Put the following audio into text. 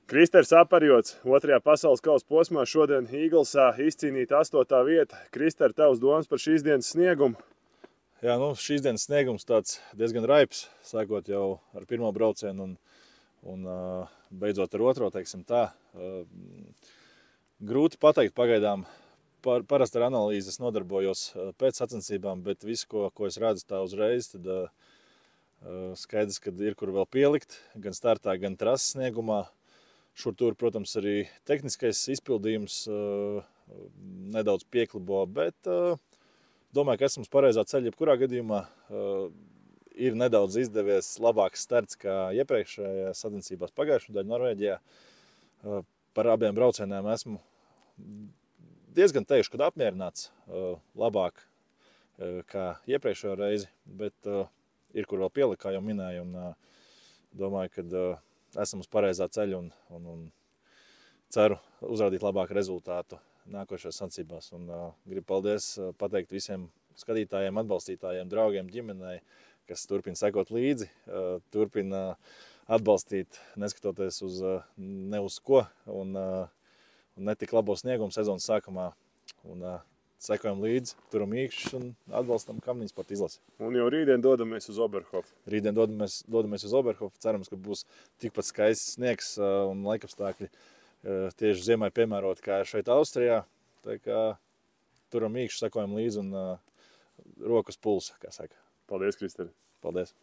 Kristers Aparjots, 2. pasaules kausa posmā šodien Īglesā izcīnīta 8. vieta. Krister, tavs domas par šīs dienas sniegumu? Jā, šīs dienas sniegums tāds diezgan raips, sākot jau ar pirmo braucienu un beidzot ar otro, teiksim tā. Grūti pateikt pagaidām. Parasti ar analīzi es nodarbojos pēc sacensībām, bet visu, ko es redzu tā uzreiz, tad skaidrs, ka ir kur vēl pielikt, gan startā, gan trases sniegumā. Šur tur, protams, arī tehniskais izpildījums nedaudz pieklibo, bet domāju, ka esam uz pareizā ceļa. Jebkurā gadījumā ir nedaudz izdevies labāks starts kā iepriekšējās sacensībās pagājušajā daļā Norvēģijā. Par abiem braucieniem esmu diezgan teikšu, kad apmierināts labāk kā iepriekšējo reizi, bet ir kur vēl pielikt, kā jau minēju, un domāju, ka esam uz pareizā ceļa un ceru uzrādīt labāku rezultātu nākošajās sacensībās. Gribu pateikt visiem skatītājiem, atbalstītājiem, draugiem, ģimenei, kas turpina sekot līdzi, turpina atbalstīt, neskatoties uz ne uz ko, un netik labo sniegumu sezonas sākumā. Sekojam līdzi, turam īkšķus un atbalstam Kamniņu sporta izlasi. Un jau rītdien dodamies uz Oberhofu. Rītdien dodamies uz Oberhofu. Cerams, ka būs tikpat skaists sniegs un laikapstākļi tieši ziemai piemērot kā šeit Austrijā. Tā kā turam īkšķus, sekojam līdzi un rokas pulsa, kā saka. Paldies, Krister. Paldies.